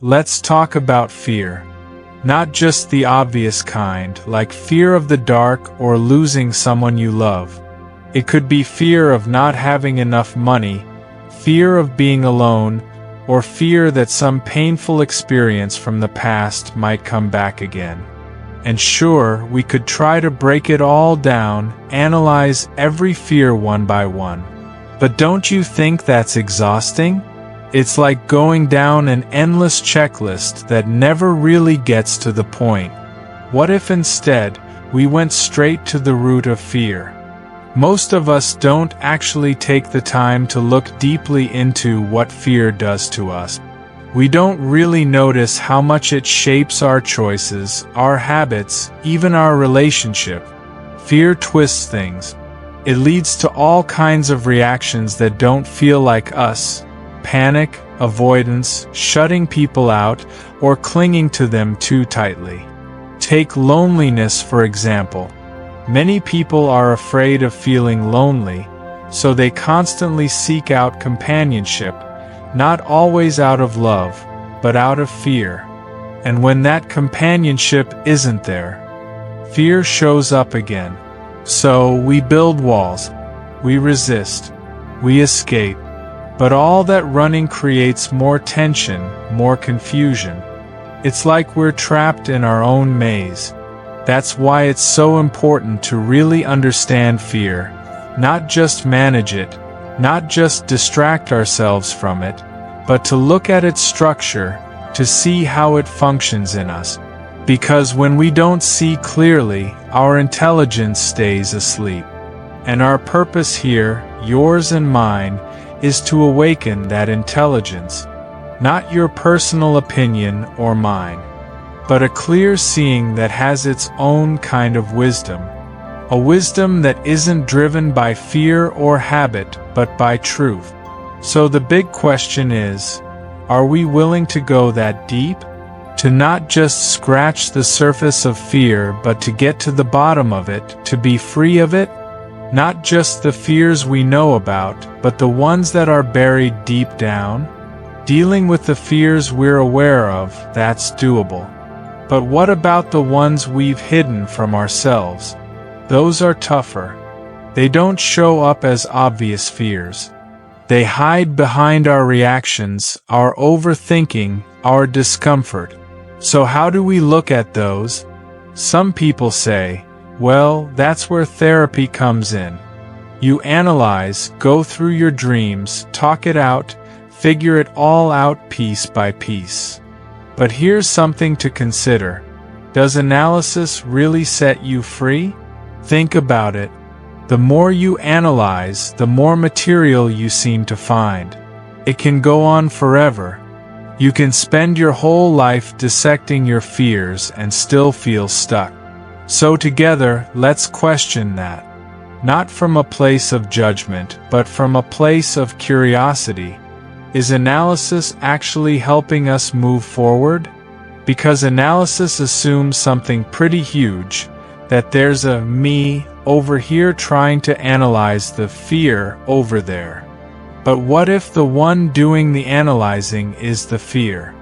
let's talk about fear. Not just the obvious kind, like fear of the dark or losing someone you love. It could be fear of not having enough money, fear of being alone, or fear that some painful experience from the past might come back again. And sure, we could try to break it all down, analyze every fear one by one. But don't you think that's exhausting? It's like going down an endless checklist that never really gets to the point. What if instead, we went straight to the root of fear? Most of us don't actually take the time to look deeply into what fear does to us. We don't really notice how much it shapes our choices, our habits, even our relationship. Fear twists things. It leads to all kinds of reactions that don't feel like us. Panic, avoidance, shutting people out, or clinging to them too tightly. Take loneliness, for example. Many people are afraid of feeling lonely, so they constantly seek out companionship, not always out of love, but out of fear. And when that companionship isn't there, fear shows up again. So we build walls, we resist, we escape, but all that running creates more tension, more confusion. It's like we're trapped in our own maze. That's why it's so important to really understand fear, not just manage it, not just distract ourselves from it, but to look at its structure, to see how it functions in us. Because when we don't see clearly, our intelligence stays asleep. And our purpose here, yours and mine, is to awaken that intelligence, not your personal opinion or mine, but a clear seeing that has its own kind of wisdom. A wisdom that isn't driven by fear or habit, but by truth. So the big question is, are we willing to go that deep? To not just scratch the surface of fear, but to get to the bottom of it, to be free of it? Not just the fears we know about, but the ones that are buried deep down? Dealing with the fears we're aware of, that's doable. But what about the ones we've hidden from ourselves? Those are tougher. They don't show up as obvious fears. They hide behind our reactions, our overthinking, our discomfort. So how do we look at those? Some people say, well, that's where therapy comes in. You analyze, go through your dreams, talk it out, figure it all out piece by piece. But here's something to consider. Does analysis really set you free? Think about it. The more you analyze, the more material you seem to find. It can go on forever. You can spend your whole life dissecting your fears and still feel stuck. So together, let's question that. Not from a place of judgment, but from a place of curiosity. Is analysis actually helping us move forward? Because analysis assumes something pretty huge, that there's a me over here trying to analyze the fear over there. But what if the one doing the analyzing is the fear?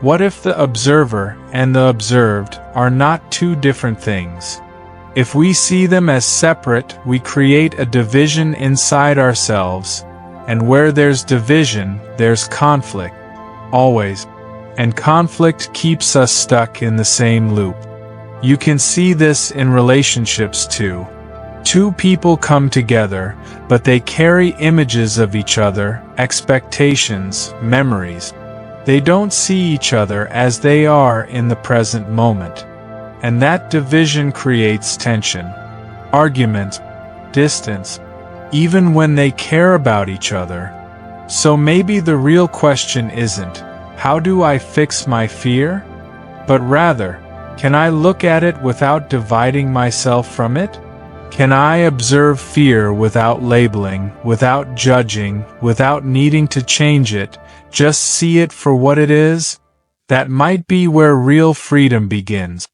What if the observer and the observed are not two different things? If we see them as separate, we create a division inside ourselves. And where there's division, there's conflict. Always. And conflict keeps us stuck in the same loop. You can see this in relationships too. Two people come together, but they carry images of each other, expectations, memories. They don't see each other as they are in the present moment. And that division creates tension, argument, distance, even when they care about each other. So maybe the real question isn't, how do I fix my fear? But rather, can I look at it without dividing myself from it? Can I observe fear without labeling, without judging, without needing to change it, just see it for what it is? That might be where real freedom begins.